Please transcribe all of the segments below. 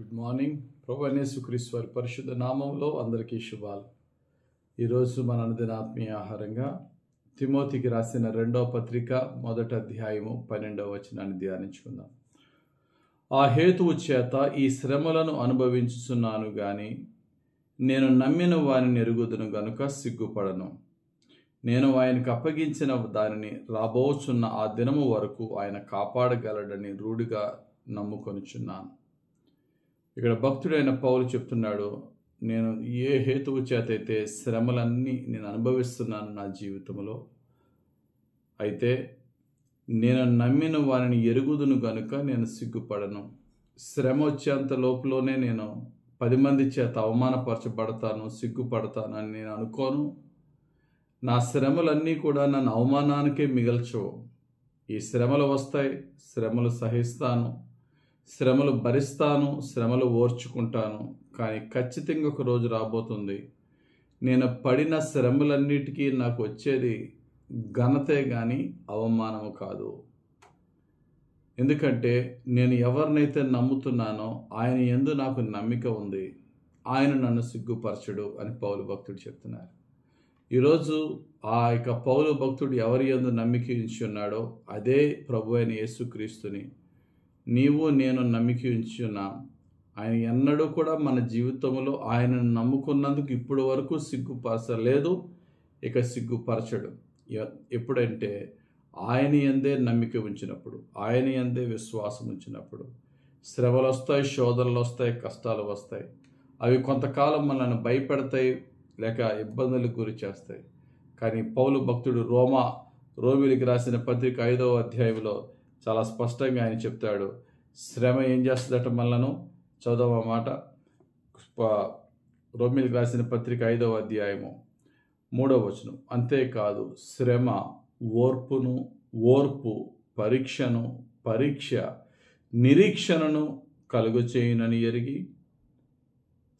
Good morning. ప్రభువైన యేసుక్రీస్తు వారి పరిశుద్ధ నామంలో అందరికీ శుభాలు. ఈరోజు మన అనుదిన ఆత్మీయ ఆహారంగా తిమోతికి రాసిన 2వ పత్రిక 1వ అధ్యాయము 12వ వచనాన్ని ధ్యానించుకుందాం. ఆ హేతువు చేత ఈ శ్రమలను అనుభవించుచున్నాను గాని నేను నమ్మిన వానిని ఎరుగుదును గనుక సిగ్గుపడను. నేను ఆయనకు అప్పగించిన దానిని రాబోచున్న ఆ దినము వరకు ఆయన కాపాడగలడని రూఢిగా నమ్ముకొనుచున్నాను. ఇక్కడ భక్తుడైన పౌలు చెప్తున్నాడు, నేను ఏ హేతువు చేత అయితే శ్రమలన్నీ నేను అనుభవిస్తున్నాను నా జీవితంలో, అయితే నేను నమ్మిన వారిని ఎరుగుదును గనుక నేను సిగ్గుపడను. శ్రమ వచ్చేంత లోపులోనే నేను 10 మంది చేత అవమానపరచబడతాను, సిగ్గుపడతాను అని నేను అనుకోను. నా శ్రమలన్నీ కూడా నన్ను అవమానానికే మిగల్చవు. ఈ శ్రమలు వస్తాయి, శ్రమలు సహిస్తాను, శ్రమలు భరిస్తాను, శ్రమలు ఓర్చుకుంటాను. కానీ ఖచ్చితంగా ఒక రోజు రాబోతుంది, నేను పడిన శ్రమలన్నిటికీ నాకు వచ్చేది ఘనతే కానీ అవమానము కాదు. ఎందుకంటే నేను ఎవరినైతే నమ్ముతున్నానో ఆయన యందు నాకు నమ్మిక ఉంది, ఆయన నన్ను సిగ్గుపరచడు అని పౌలు భక్తుడు చెప్తున్నారు. ఈరోజు ఆ యొక్క పౌలు భక్తుడు ఎవరి యందు నమ్మిక ఉంచి ఉన్నాడో అదే ప్రభు అయిన యేసుక్రీస్తుని నీవు నేను నమ్మిక ఉంచి ఉన్నాం. ఆయన ఎన్నడూ కూడా మన జీవితంలో ఆయనను నమ్ముకున్నందుకు ఇప్పుడు వరకు సిగ్గుపరచలేదు, ఇక సిగ్గుపరచడు. ఎప్పుడంటే ఆయన యందే నమ్మిక ఉంచినప్పుడు, ఆయన యందే విశ్వాసం ఉంచినప్పుడు. శ్రమలు వస్తాయి, శోధనలు వస్తాయి, కష్టాలు వస్తాయి. అవి కొంతకాలం మనల్ని భయపెడతాయి, లేక ఇబ్బందులకు గురి చేస్తాయి. కానీ పౌలు భక్తుడు రోమిలికి రాసిన పత్రిక 5వ అధ్యాయంలో చాలా స్పష్టంగా ఆయన చెప్తాడు, శ్రమ ఏం చేస్తుందట మనలను. చదవ మాట, రోమిలికి రాసిన పత్రిక 5వ అధ్యాయము 3వ వచనం. అంతేకాదు శ్రమ ఓర్పు పరీక్షను, పరీక్ష నిరీక్షణను కలుగచేయునని ఎరిగి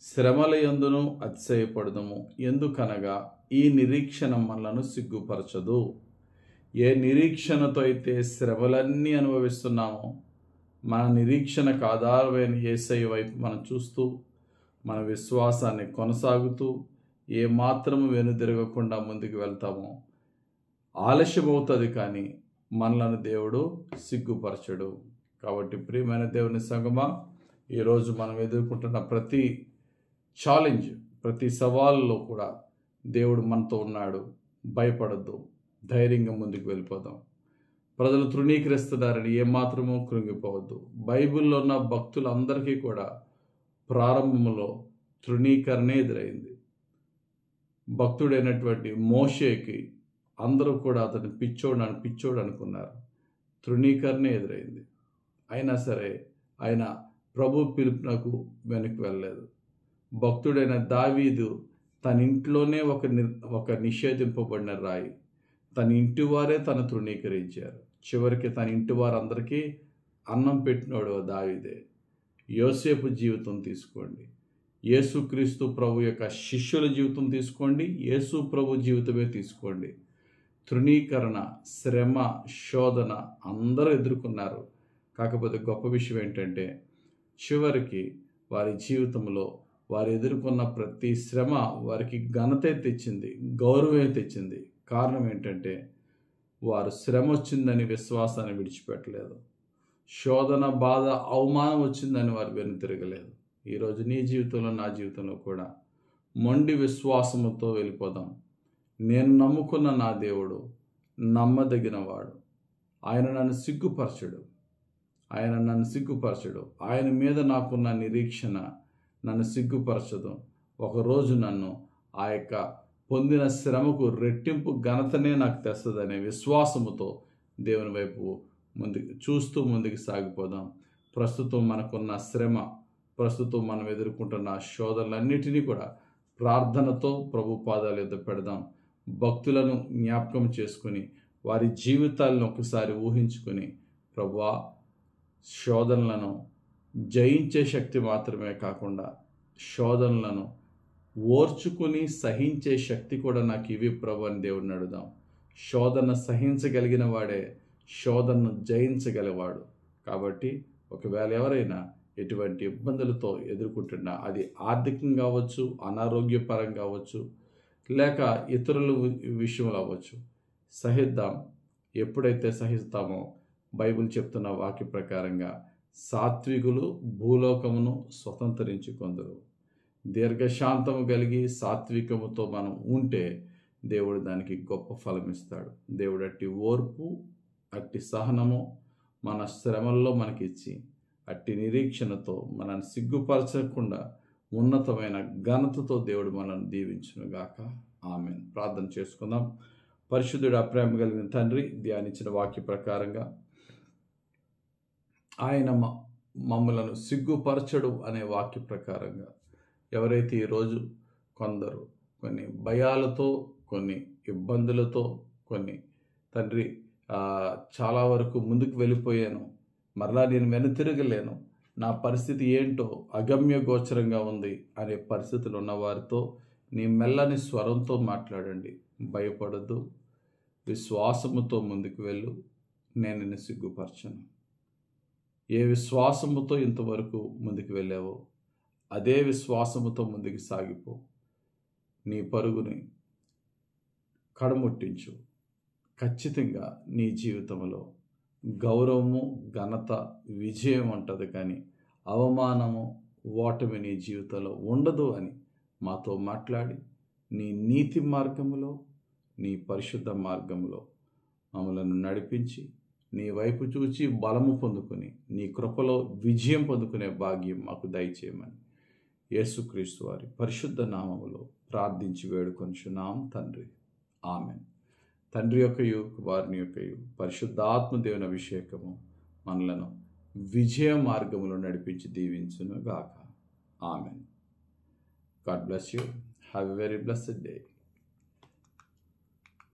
శ్రమల యందును అతిశయపడదము. ఎందుకనగా ఈ నిరీక్షణ మనలను సిగ్గుపరచదు. ఏ నిరీక్షణతో అయితే శ్రమలన్నీ అనుభవిస్తున్నామో, మన నిరీక్షణకు ఆధారమైన యేసయ్య వైపు మనం చూస్తూ మన విశ్వాసాన్ని కొనసాగుతూ ఏ మాత్రము వెనుదిరగకుండా ముందుకు వెళ్తామో, ఆలస్యమవుతుంది కానీ మనలను దేవుడు సిగ్గుపరచడు. కాబట్టి ప్రియమైన దేవుని సంగమా, ఈరోజు మనం ఎదుర్కొంటున్న ప్రతి ఛాలెంజ్, ప్రతి సవాల్లో కూడా దేవుడు మనతో ఉన్నాడు. భయపడద్దు, ధైర్యంగా ముందుకు వెళ్ళిపోదాం. ప్రజలు తృణీకరిస్తున్నారని ఏమాత్రమూ కృంగిపోవద్దు. బైబిల్లో ఉన్న భక్తులందరికీ కూడా ప్రారంభంలో తృణీకరణ ఎదురైంది. భక్తుడైనటువంటి మోషేకి అందరూ కూడా అతను పిచ్చోడు అనుకున్నారు. తృణీకరణ ఎదురైంది. అయినా సరే ఆయన ప్రభు పిలుపునకు వెనక్కి వెళ్ళలేదు. భక్తుడైన దావీదు తన ఇంట్లోనే ఒక నిషేధింపబడిన రాయి, తన ఇంటి వారే తను తృణీకరించారు. చివరికి తన ఇంటి వారందరికీ అన్నం పెట్టినోడు దావీదే. యోసేపు జీవితం తీసుకోండి, యేసుక్రీస్తు ప్రభు యొక్క శిష్యుల జీవితం తీసుకోండి, యేసు ప్రభు జీవితమే తీసుకోండి. తృణీకరణ, శ్రమ, శోధన అందరూ ఎదుర్కొన్నారు. కాకపోతే గొప్ప విషయం ఏంటంటే చివరికి వారి జీవితంలో వారు ఎదుర్కొన్న ప్రతి శ్రమ వారికి ఘనతే తెచ్చింది, గౌరవమే తెచ్చింది. కారణం ఏంటంటే వారు శ్రమ వచ్చిందని విశ్వాసాన్ని విడిచిపెట్టలేదు. శోధన, బాధ, అవమానం వచ్చిందని వారు వెనుతిరగలేదు. ఈరోజు నీ జీవితంలో, నా జీవితంలో కూడా మొండి విశ్వాసముతో వెళ్ళిపోదాం. నేను నమ్ముకున్న నా దేవుడు నమ్మదగినవాడు. ఆయన నన్ను సిగ్గుపరచడు. ఆయన మీద నాకున్న నిరీక్షణ నన్ను సిగ్గుపరచదు. ఒకరోజు నన్ను ఆ యొక్క పొందిన శ్రమకు రెట్టింపు ఘనతనే నాకు తెస్తుందనే విశ్వాసముతో దేవుని వైపు ముందుకు సాగిపోదాం. ప్రస్తుతం మనకున్న శ్రమ, ప్రస్తుతం మనం ఎదుర్కొంటున్న శోధనలన్నిటినీ కూడా ప్రార్థనతో ప్రభు పాదాల యొద్ద పెడదాం. భక్తులను జ్ఞాపకం చేసుకుని వారి జీవితాలను ఒకసారి ఊహించుకుని, ప్రభువా, శోధనలను జయించే శక్తి మాత్రమే కాకుండా శోధనలను ఓర్చుకుని సహించే శక్తి కూడా నాకు ఇవి ప్రభు అని దేవుడిని అడుగుదాం. శోధన సహించగలిగిన వాడే శోధనను జయించగలవాడు. కాబట్టి ఒకవేళ ఎవరైనా ఎటువంటి ఇబ్బందులతో ఎదుర్కొంటున్నా, అది ఆర్థికంగా అవ్వచ్చు, అనారోగ్యపరంగా అవ్వచ్చు, లేక ఇతరుల విషయంలో అవ్వచ్చు, సహిద్దాం. ఎప్పుడైతే సహిస్తామో బైబిల్ చెప్తున్న వాక్య ప్రకారంగా సాత్వికులు భూలోకమును స్వతంత్రించుకొందరు. దీర్ఘశాంతము కలిగి సాత్వికముతో మనం ఉంటే దేవుడు దానికి గొప్ప ఫలం ఇస్తాడు. దేవుడు అట్టి ఓర్పు, అట్టి సహనము మన శ్రమల్లో మనకిచ్చి, అట్టి నిరీక్షణతో మనల్ని సిగ్గుపరచకుండా ఉన్నతమైన ఘనతతో దేవుడు మనల్ని దీవించునుగాక. ఆమేన్. ప్రార్థన చేసుకుందాం. పరిశుద్ధుడు, ప్రేమ కలిగిన తండ్రి, ధ్యానించిన వాక్య ప్రకారంగా ఆయన మమ్మలను సిగ్గుపరచడు అనే వాక్య ప్రకారంగా ఎవరైతే ఈరోజు కొందరు కొన్ని భయాలతో, కొన్ని ఇబ్బందులతో, కొన్ని తండ్రి చాలా వరకు ముందుకు వెళ్ళిపోయాను, మరలా నేను వెనుతిరగలేను, నా పరిస్థితి ఏంటో అగమ్య గోచరంగా ఉంది అనే పరిస్థితులు ఉన్నవారితో నీ మెల్లని స్వరంతో మాట్లాడండి. భయపడద్దు, విశ్వాసముతో ముందుకు వెళ్ళు, నేను నిన్ను సిగ్గుపరచను. ఏ విశ్వాసముతో ఇంతవరకు ముందుకు వెళ్ళావో అదే విశ్వాసముతో ముందుకు సాగిపో. నీ పరుగుని కడముట్టించు. ఖచ్చితంగా నీ జీవితంలో గౌరవము, ఘనత, విజయం ఉంటుంది, కానీ అవమానము, ఓటమి నీ జీవితంలో ఉండదు అని మాతో మాట్లాడి నీ నీతి మార్గములో, నీ పరిశుద్ధ మార్గములో మమ్మలను నడిపించి నీ వైపు చూచి బలము పొందుకొని నీ కృపలో విజయం పొందుకునే భాగ్యం మాకు దయచేయమని యేసుక్రీస్తు వారి పరిశుద్ధ నామములో ప్రార్థించి వేడుకొనుచున్నాం తండ్రి. ఆమేన్. తండ్రి యొక్కయు, కుమారుని యొక్కయు, పరిశుద్ధాత్మ దేవుని అభిషేకము మనలను విజయ మార్గములో నడిపించి దీవించును గాక. Amen. God bless you. Have a very blessed day.